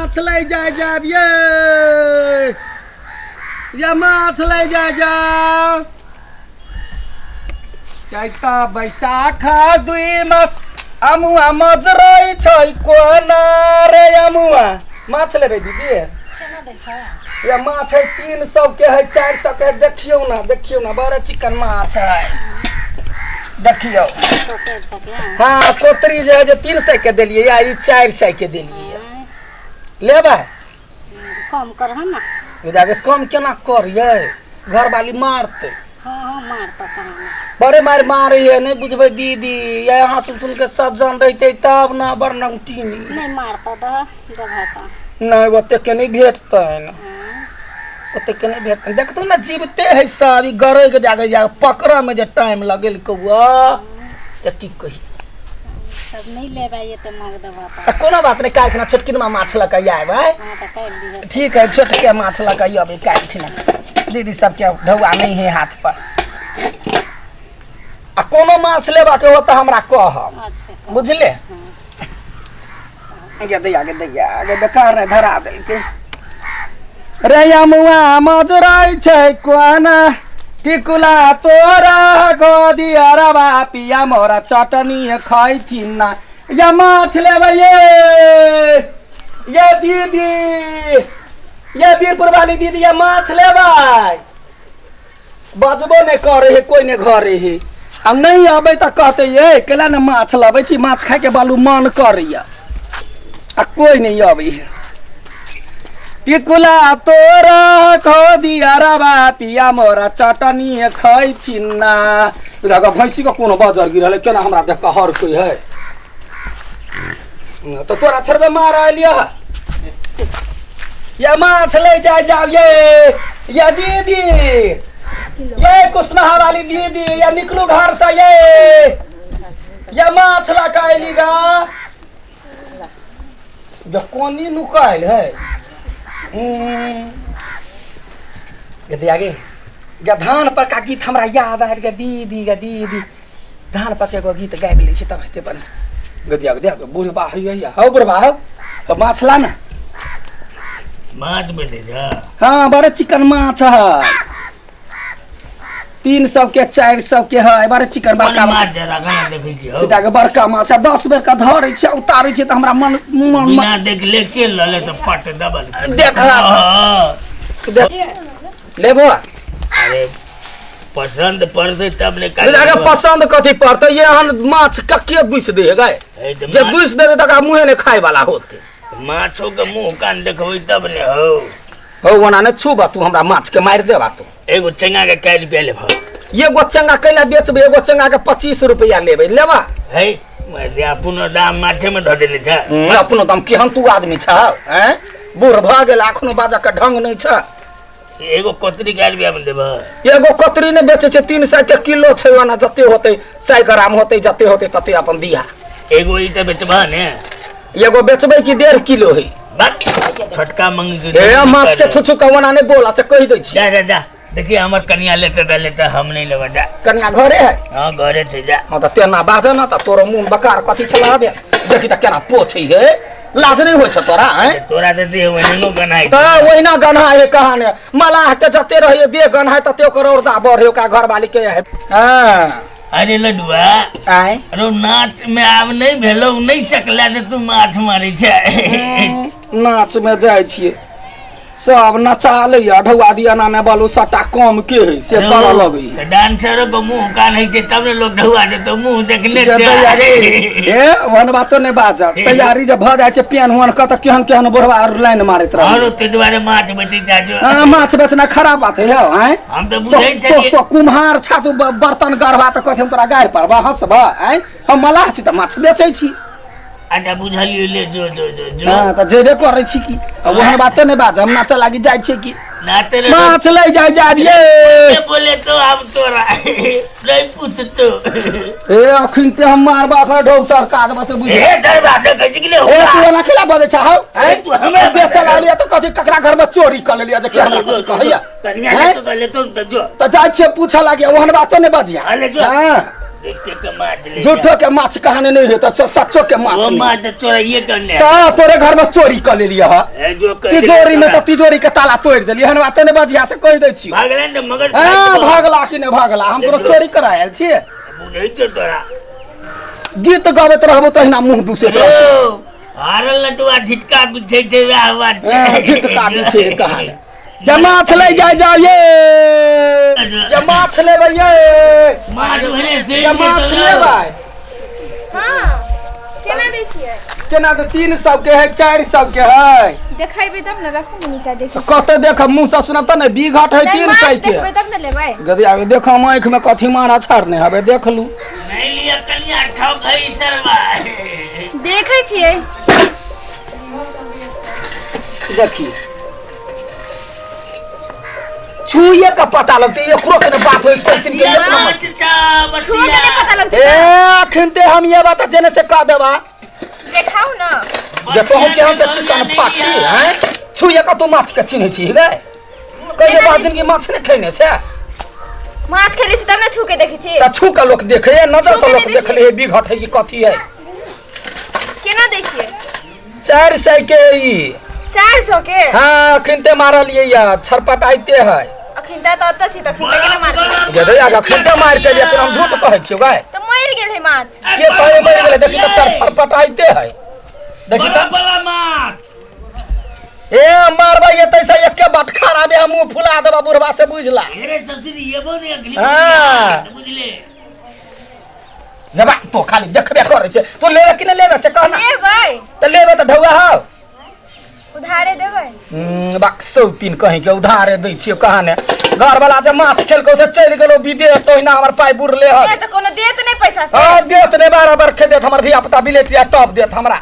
माछ ले जाए जाब ये माछ ले जाए जाब चैता बैसाख 2 मास अमुआ मजरई छै कोना रे अमुआ माछ लेबे दीदी ये माछ है 300 के है 400 के देखियो ना बड़ा चिकन माछ है देखियो हाँ कोतरी जो है जो 300 के दिलिए या 400 के दिलिए लेबे कम कर हम ना जाके कम केना करिए घर वाली मारते हाँ मारता बड़े मारे है नहीं बुझबे दीदी यहाँ सुन के सज्जन रहते तब ना बरनौटी नहीं मारता दबाता नहीं ओते के नहीं भेटते ओते के नहीं भेटते देखतो ना जीवते है सब गरे के जाके पकड़ा में जो टाइम लगेल कौआ से की कही सब नहीं लेबे ये तो मांग दबाता कोनो बात नहीं काहे ना छोटकी में माछ लका आए हां तो काट दी ठीक है छोटके माछ लका अबे काट ना दीदी सब के ढौआ नहीं है हाथ पर आ कोनो माछ लेबा के हो त हमरा कह अच्छा बुझले आगे बेकार नहीं धरा दिल के रे अमुआ मजराई छै कोना टिकुला तोरा गोदिया रवा पिया मोरा चटनी खाइथिन ना या माछ लेबे ये दीदी ये वीरपुर वाली दीदी ये माछ लेबे बजबो नहीं करे है कोई नहीं घरे है अब नहीं आबे त कहते ये केला ने माछ लबे छी माछ खाए के बालू मन करैया आ कोई नहीं आबे है टिकुला तोरा खोदिया रवा पिया मोरा चटनी खैथिन ना इधर भैंसी का कोनो बाजार गिरल केना हमरा देख के हर कोई है तो तोरा थरबे मार आलिया ये माछ ले जाब ये दीदी ये कुसनहा वाली दीदी ये निकलू घर से ये माछ लकाइली गा जो कोनी नुकाइल है आगे धान पर का गीत हमरा याद आयल गे दीदी धान पर के गीत गाबि लै छी तब हेते बन गदिया बुढ़बा हैया हौ बुढ़बा हौ माछ ला ना माछ बेटे जा हाँ बड़े चिकन माछ है 300 के 400 के है बड़े चिकन बड़का माछ जरा गाना देखै छी हौ के बड़का माछ 10 बेर का धरै छै उतारै छै त हमरा मन बिना देख ले के लले त पट दबल लेबो अरे पसंद पड़ते तब ने का पसंद कथी पड़ते ये हन माछ कक्के दुस दे गए जे दुस दे त मुंहे ने खाए वाला होते माछो के मुंह कान देखबै तब ने हो वना ने छुबा तू हमरा माछ के मार देबा तू एगो चंगा के कै रुपया लेबा एगो चंगा कैला बेचबे एगो चंगा के 25 रुपया लेबे लेबा है मैं अपनो दाम माथे में ध देले छ अपनो दाम केहन तू आदमी छ हैं बूढ़ भ गेल अखनो बाजा के ढंग नहीं छ एगो कतरी कै रुपया में देबा एगो कतरी ने बेचे छै 300 के किलो छै वना जते होते 100 ग्राम होते जते होते तते अपन दिया एगो ई त बेचबा ने एगो बेचबे कि 1.5 किलो है बात छोटका मंग ए माछ के छुछु कवना ने बोला से कह दै छी जा देखिए हमर कन्या लेते हम नहीं लेबा जा कन्या घरे है हां घरे छै जा हां त तेना बाजे ना त तोरो मुंह बकार कथि छलाबे देखि त केना पोछै हे लाज नहीं होय छ तोरा हैं तोरा त दे ओइनो गनाई त ओइना गन्हा है कहां मलाह के जते रहिए दे गन्हा तते ओकर औरदा बढ़े का घर वाली के है हां अरे लडुआ आय रो नाच में आब नहीं भेलो नहीं चकला जे तू माछ मारै छै नाच में जाय छिए सब नचा लैया ढौआ दियाना में बालू सटा कम के है से कर लगे डांसर को मुंह कान है जे तब लोग ढौआ दे तो मुंह देखले छै ए वन बात ने बाजा तैयारी जे भ जाय छै पेन हुन क त केहन बुढ़वा लाइन मारैत रह और ते दुआरे माछ बेटी जाजो हां माछ बेचना खराब बात है हैं हम तो बुझै छै तो कुम्हार छातू बर्तन गरबा त कहै हम तोरा गाड़ पड़बा हंसबा हैं हम मलाह छी त माछ बेचै छी अच्छा बुझलियो ले जो हां त जेबे करै छी की वहन बात ने बाज हम नाच लागी जाय छी की नाते रे माछ ले जाबिए बोले तो अब तोरा नहीं पूछ तो ए अखिन ते हम मारबा का ढौ सरकार बस बुझे ए डर बाप के जिगले हो ए तू ना खेला बदे छ हौ तू हमें बेचला लिया त कथि ककरा घर में चोरी कर लिया जे के हमरा कहैया कन्या तो ले तो जो त जाय छी पूछा लागी वहन बात ने बजिया हां ले जो हां झूठे के माछ ले झूठो के माछ कहानी नहीं है तो सच्चो के माछ वो नहीं। माछ तो चोराइए करने तो तोरे घर में चोरी कर ले लिया है जो तिजोरी में से तिजोरी के ताला तोड़ दिली हन बात ने बजिया से कह दै छी भागले न मगर हां भागला कि नहीं भागला हम कोनो चोरी करायल छी नहीं तो तोरा गीत गाबैत रहबो तहिना मुंह दुसे ओ हारल लटुआ झिटका बिछे छे वह बात झिटका बिछे कहाले ये माछ ले जाओ ये माछ लेबै ये माछ भरे से ये माछ लेबै हां केना दै छियै केना तो 300 के है 400 के है देखाइबे तब न रखू निका देखो कते देख मुंह से सुनत न बीघट है 300 के देखबै तब न लेबै गदी आगे देखो हम आंख में कथी मारा छाड़ने हबे देख लू नहीं लिया कलिया ठोक है सरवा देखै छियै देखी छुए का पता लगते एकरो के बात होई सब दिन के छुए के नहीं पता लगते ए अखनते हम ये बात जने से कह देबा देखाओ ना देखो हम के हम चिकन पाटी हैं छुए का तो माछ के चिन्ह छी गे कहियो बात दिन की माछ ने खैने छे माछ खेले छी तब न छू के देखै छी त छू का लोग देखे नजर से लोग देख ले बीघट है कि कथी है केना दै छियै 400 के ई 400 के हां खिनते मारल ये या छरपटाइते है अखिनता त अत छी त खिनते के मार जे दे आगा खिनते मार के लिए हम झूठ कहै छियै गाय त मर गेल है माछ के कहे मर गेले देखि त छरपटाइते है देखि त बड़ा माछ ए मारबा ये तैसे एक के बात खराबे हम मुंह फुला देबा बुढ़वा से बुझला अरे ससुरी ये बोल नहीं अगली हाँ। बुझले लेबा तो खाली देखबे करे छे तो लेबे कि नहीं लेबे से कहना लेबै त लेबे त ढौआ हो उधारे देबै बक्सौ 3 कहीं के उधारे दै छियो कहां ने घर वाला जे माछ खेल के से चल गेलो विदेश तो हिना हमर पाई बुरले ह ए त कोनो देत नहीं पैसा से हां देत ने बराबर खे देत हमर धिया पुता बिलेट या तब देत हमरा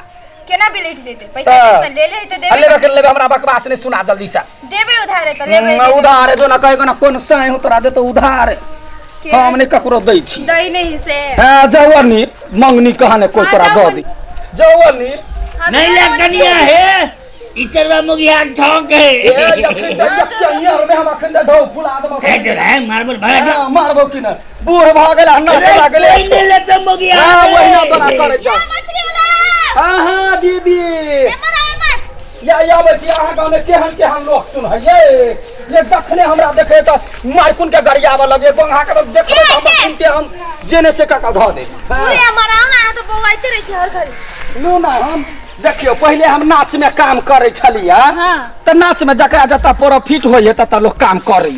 केना बिलेट देते पैसा त ले ले त देबै लेबे कर लेबे हमरा बकवास ने सुना जल्दी से देबै उधारे त लेबै उधारे जो ना कहे ना कोन सही हो तोरा दे तो उधार हमने ककरो दै छी दै नहीं से हां जवानी मंगनी कहाने कोई तोरा दे दी जवानी नहीं लग कनिया है इचरवा मुगिया ठोक है ए यखिन में हम अखन ढौ फुला दबा है जो है मार्बल भागा हां मारबो कि ना बूढ़ भागल हन्ना लागले नहीं ले तो मुगिया हां वही तोरा करे जा मछली वाला हां हां दीदी एमन एमन या बची अहाँ गाँव में केहन लोग सुन ये दखने हमरा देखे तो मारकुन के गरियावा लगे बंगा के देखो तो हम सुनते हम जेने से का ध दे पूरे हमारा ना तो बवाइते रहे छै हर घड़ी लो ना हम देखियो पहले हम नाच में काम करे छलिया हां त नाच में जकरा जता प्रॉफिट होय त लोग काम करे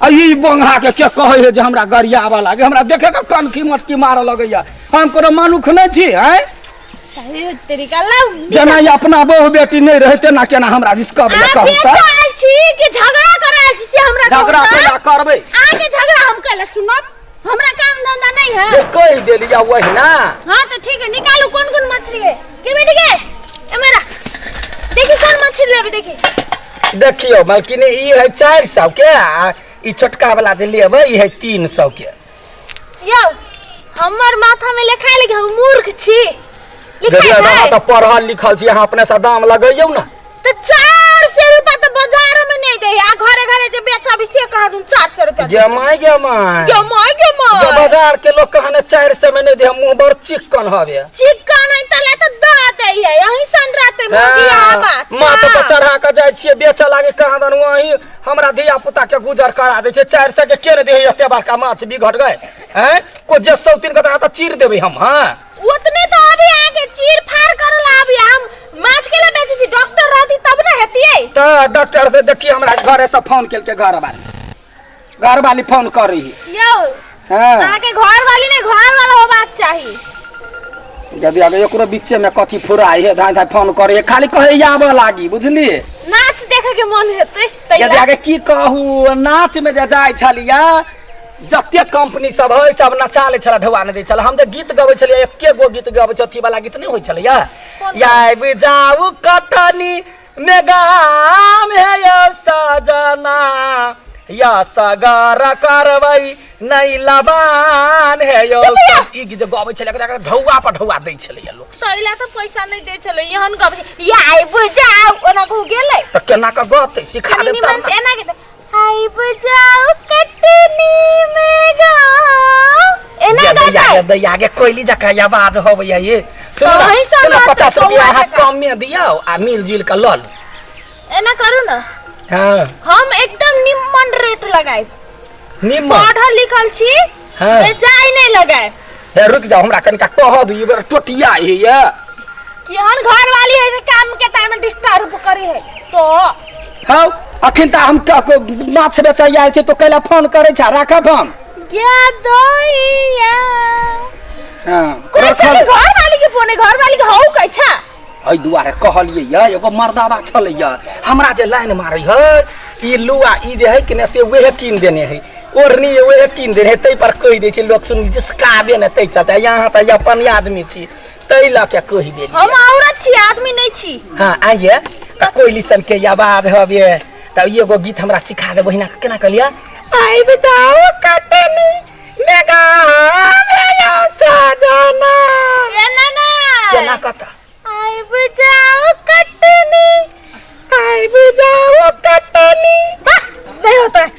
आ ई बंगा के कहे है जे हमरा गरियावा लागे हमरा देखे के कनखी मटकी मार लगैया हम कोनो मनुख नहीं छी हैं तेरी कल्ला जना अपना बहू बेटी नहीं रहते ना केना हमरा जिसका बले कहता छी कि झगड़ा करे से हमरा झगड़ा केला करबे आगे झगड़ा हम कइला सुनो हमरा काम धंधा नहीं है ये कह देलिया वही ना हां तो ठीक है निकालो कौन मछली है के बेटी के ए मेरा देखी कौन मछली लेबे देखी देखियो मालकिन ई है 400 के आ ई छोटका वाला जे लेबे ई है 300 के यो हमर माथा में लिखा लगे हम मूर्ख छी देखियो ना तो पढ़ल लिखल छी अहाँ अपने से दाम लगाइयो ना तो 400 रुपया तो बाजार में नहीं दे आ घरे घरे जे बेचा भी से कहा दूं 400 रुपया गे माय जो बाजार के लोग कहने 400 में नहीं दे मुंह बर चिकन हवे चिकन है तले तो द दे है यही सन रहते मुगिया बात माथ पर चढ़ा के जाय छिए बेचे लागे कहां दन वही हमरा धिया पुता के गुजर करा दे छै 400 के केने दे एते बड़का माछ बिघट गए हैं को जे 103 का तो चीर देबे हम हां उतने तो अभी आके चीर फाड़ करला अभी हम माछ के लिए बेची थी डॉक्टर रहती तब ना हेतिए तो डॉक्टर से देखिए हमरा घरे से फोन केल के घर वाली फोन कर रही यो हां आके घर वाली ने घर वाला हो बात चाहिए यदि आगे एकरो बीचे में कथी फुराई है धाय धाय फोन करे खाली कहे आबे लागी बुझली नाच देखे के मन हेते यदि आगे की कहू नाच में जे जाय छलिया जत्ते कंपनी सब है सब नचा ले छला ढवा ने दे छला हम त गीत गबै छलिया एके गो गीत गबै छथी वाला गीत नहीं होय छलिया या जाऊ कटनी में गाम है या सजना या सगार करवई नहीं लबान है यो ई गीत गबै छलिया ढौआ पर ढौआ दै छलिया लोग सैला तो पैसा नहीं दे छले यहन गब या आई बुझाओ ओना को गेले त केना का गते सिखा दे तब एना के आई बुझाओ कटनी में गाओ एना गाता दे आगे कोयली जका आवाज हो भैया ये सुन कहीं से ना बात 50 रुपया छौआ हाथ टका। कम में दियो आ मिलजुल के ल लो एना करू ना हां हम एकदम निम्न रेट लगाए निम्न पढ़ल लिखल छी हाँ। बेचाई नहीं लगाए हे रुक जाओ हमरा कनिका कह दू ये बेर टोटिया है ये केहन घर वाली है जे काम के टाइम में डिस्टर्ब करी है तो हां अखन त हम त माछ बेचै आयल छै तो कैला फोन करे छ राखब हम क्या दोइया हां कोई चली घर वाली के फोन है घर वाली के हौ कैछा एहि दुआरे कहलिए य एगो मर्दावा छलै य हमरा जे लाइन मारै है ई लुआ ई जे है कि ने से वेहे कीन देने है ओरनी वेहे कीन देने है तै पर कहि दै छै लोग सुन जिसकाबे ने तै चलते यहाँ त अपन आदमी छी तै ल के कहि देली हम औरत छी आदमी नहीं छी हां आइए त कोइली सन के आवाज हबे त एगो गीत हमरा सिखा दे बहिना केना कहलिया आई बताओ कटनी मेगा भेयो सजना एना ना केना कता आई बजाओ कटनी आई बुझाओ कटनी नहीं होता है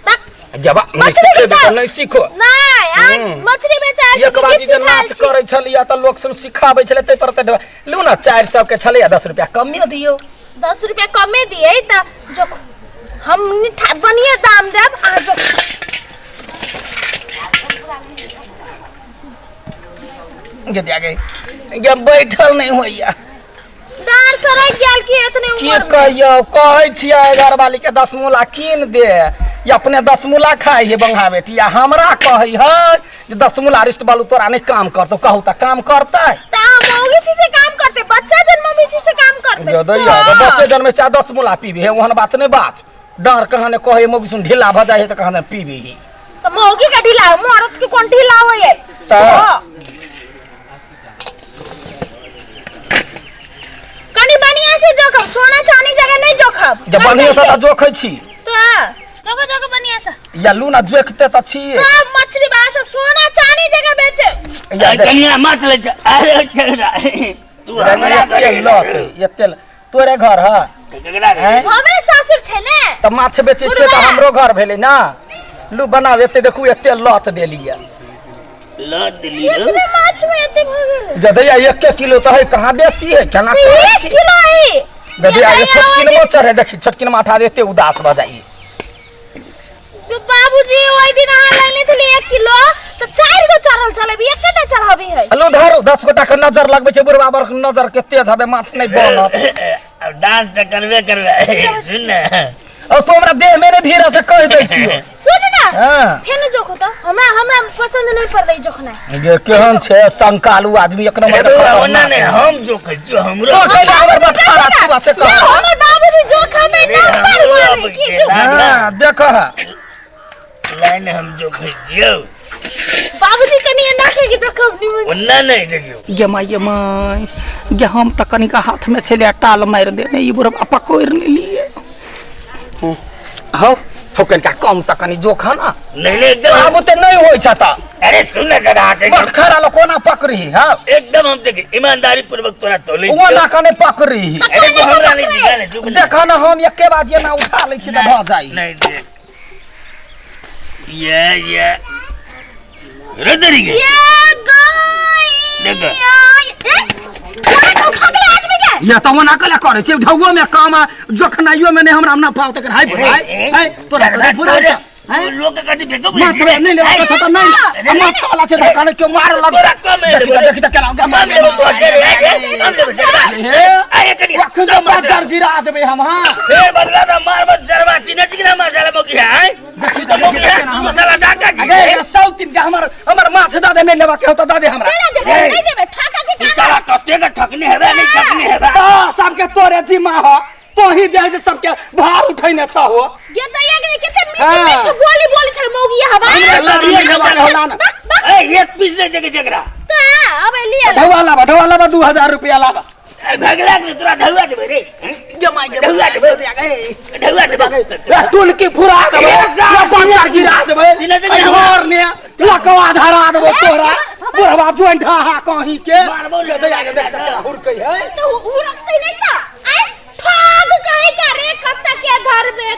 जब नहीं सीखे तो नहीं सीखो नहीं आज मछली बेचा एक बाजी जे नाच करे छलिया त लोग सब सिखाबै छले तै पर त लू ना 400 के छले 10 रुपया कम में दियो 10 रुपया कमे दिए त जो हम बढ़िया दाम देब आ जो गे दिया गे बैठल नहीं होइया डार सराय गेल की इतने की उम्र में कहियो कहै छियै घर वाली के 10 मूला कीन दे या अपने 10 मूला खाई है बंगा बेटी या हमरा कहै है जे 10 मूला रिस्ट बालू तोरा नहीं काम करतो कहू त काम करतै ता मौगी छी से काम करते बच्चा जन्म में छी से काम करते जो दैया बच्चे जन्म से 10 मूला पीबे है ओहन बात नहीं बात डर कहां ने कहे मौगी सुन ढीला भ जाए त कहां ने पीबे ही तो मौगी का ढीला औरत के कौन ढीला हो ये ता कनी बढ़िया से जोखम सोना चांदी जगह नहीं जोखम जब बढ़िया से जोखै छी तो जगह जगह बढ़िया से या लूना जोखते त छी सब मछली बा सब सोना चांदी जगह बेचे या कनिया माछ ले अरे चला तू हमरा करे ये तेल तोरे घर है केकरा रे हमरे सासुर छे ने त माछ बेचे छे त हमरो घर भेले ना लू बनावे एते देखू एते लत देलिया ल दिली रो इतने माछ में इतने भर जदैया 1 किलो त है कहां बेसी है केना तो कहै 1 छी किलो है जदैया ये छोटकिन मो चढ़े देखी छोटकिन में उठा देते उदास भ जाई तो बाबूजी ओइ दिन अहाँ लेने छली 1 किलो तो 4 गो चढ़ल चले भी एकटा चढ़ाबी है हेलो धरो 10 गोटा के नजर लगबे छे बुढ़वा बर नजर के तेज हबे माछ नहीं बनत अब डांस त करबे करबे सुन ना और तो हमरा देह मेरे भीड़ से कह दे छियो सुन ना हां फेन जोखो तो हमरा पसंद नहीं पड़ रही जोखना ये केहन छे संकालू आदमी एक नंबर अरे का ओना ने हम जो कहियो हमरो तो कहले हमर बात खराब छुआ से कह हमर बाबूजी जोखा में ना पड़ की हां देखो लाइन हम जो कहियो बाबूजी कनी ना के जोखम नहीं ओना नहीं देखियो ये माय ये हम त कनिका हाथ में छले टाल मार देने ई बुढ़वा पकोड़ नहीं लिए हो कनिका कम से कनी जोखा ना नहीं नहीं एकदम आबू ते नहीं होई छता अरे सुन ना दादा के बट खरा लो कोना पकड़ी हां एकदम हम देखे ईमानदारी पूर्वक तोरा तोले वो ना कने पकड़ी अरे तो हमरा नहीं दिखा ले चुप देखा ना हम एके बार ये ना उठा ले छी त भ जाई नहीं देख ये रदरी के ये गाय देखो ये तो मना कले करे छी ढौगो में काम जोखनाइयो में नहीं हमरा ना पाव तक हाय भाई हाय तोरा कदे बुरा है लोग का कदी बेको माछ नहीं लेवा के छता नहीं माछ वाला छे त काने क्यों मार लग तोरा कम है देखि त केला हम ले तो अकेले हे आए कनी वक्त बाजार गिरा देबे हम हां फिर बदला ना मार मत जरवा चिना चिना मसाला मोकी है देखि त मसाला डाका की अरे सौतिन के हमर माछ दादे नहीं लेवा के होता दादे हमरा नहीं देबे ठाका के तू साला कते का ठकने है नहीं ठकने है सबके तोरे जिम्मा हो तो ही जाए जे सबके भार उठैने छ हो ये दैया के कितने मीठी बोली बोली छल मौगी हवा लड़िए के होला ना ए एक पीस नहीं देके जगरा ता अब लिया ढवा लावा 2000 रुपया लावा भगला के तोरा ढौआ देबे रे जमाई ढौआ देबे ढौआ देबे टुल की फुरा देबे या बाजार गिरा देबे और ने लकवा धरा देबे तोरा बुढ़वा जोंठा हा कहीं के दया के देख हुर कही है तो उ रखते नहीं का आई ठग कहे का रे कत्ता के घर में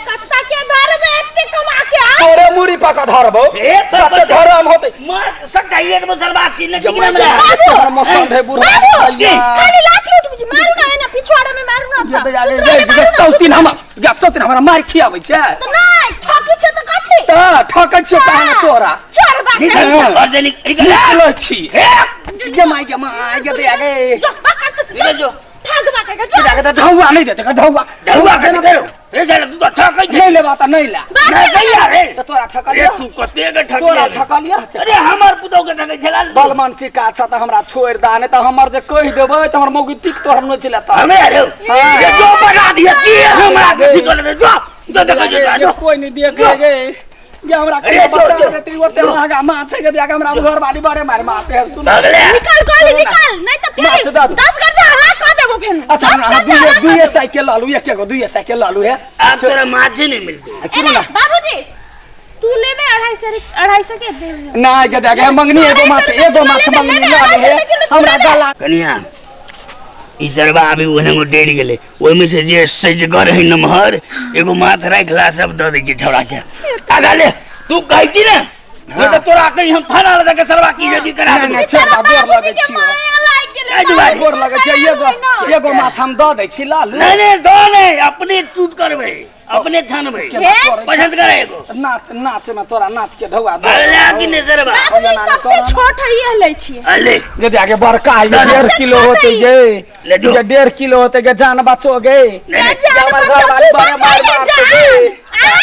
इतने कमा के आ तोरे मुड़ी का का धरबो ए कते धरम होते मार सकता है तो सर बात चीन नहीं जमा हमरा हमर मौसम है बुढ़ा खाली लात लूट मुझे मारू ना है ना पिछवाड़ा में मारू ना ये तो आगे ये सौतीन हमरा मार खियाबै छै तो नहीं ठकी से तो काटली त ठकै छ कहां तोरा चोर बात निकल और जे निकल निकल छी जमाई के माय के आगे जो बात निकल जो ठग बात का जो जाके त ढौवा नहीं देते का ढौवा के निकल रे साला तू तो ठकै छै नहीं लेबा त नहीं ला नहीं गया रे त तोरा ठका रे लिया तू कते के ठक तोरा ठका लिया अरे हमर पुतौ के ठकै छला बलमान सिक्का छ त हमरा छोड़ दा नहीं त हमर जे कहि देबै त हमर मौगी टिक तो हम न चला त हमें अरे ये जो बना दिया की हमरा के निकल दे जो देखो जो कोई नहीं देख लेगे ये हमरा के बता देती ओते महंगा माछ के दिया हमरा घर बाड़ी बारे मारे मारते हैं सुन भगले निकाल गोली निकाल नहीं तो माछ फिर दे दो। 10 कर जा हला कर देबो फिर अच्छा हम दुए साइकिल लालू एक एगो दुए साइकिल लालू है आप तेरा माछ नहीं मिलती सुन ना बाबूजी तू ले में 250 के दे ना के देगा मंगनी एगो माछ मंगनी ला है हमरा गला कनिया ई सरबा अभी ओने को डेढ़ गेले ओइ में से जे सज कर है नमहर एगो माथ राखला सब द दे के छौड़ा के आगा ले तू कहै छी ना ये तो तोरा कहीं हम थाना लगा के सरबा की जदी करा नहीं दे नहीं छोड़ा गोर लगे छी ए दुआई गोर लगे छी एगो माछ हम द दै छी लालू नहीं नहीं दो नहीं अपने चूत करबे अपने छानबे पसंद करे एगो नाच में तोरा नाच के ढौआ दे अरे की ने सरबा बाबूजी सबसे छोट है ये ले छी अले ये आगे बड़का है 1.5 किलो होते ये ले जो 1.5 किलो होते के जान बचो गए नहीं हमर घर वाली बारे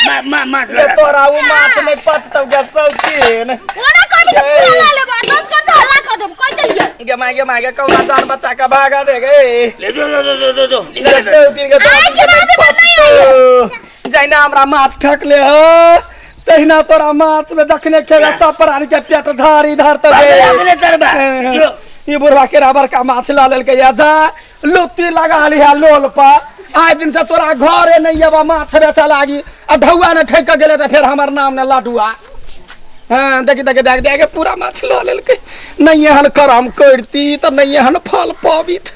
मार मार मा ये तोरा वो माछ नहीं पचतौ के सौतीन ओना कर दे ला ले 10 कर जा हला कर दे कोई दे गे मागे कौना जान बच्चा का भागा दे गए ले जो निकल दे सौतीन के जैना हमरा माछ ठकले ह तहिना तोरा माछ में दखने खेगा सब प्राणी के पेट धारी धरत अगले सरबा जो ये बुढ़वा के राबर का माछ ला लेल के जा लुत्ती लगा लिया लोल पा आइ दिन से तोरा घरे नहीं अब माछ बेचा लागी आ ढौआ ने ठेक गेले त फिर हमर नाम ने लडुआ हाँ देखी पूरा माछ ला लेल के नहीं हन करम करती तो नहीं हन फल पाबित।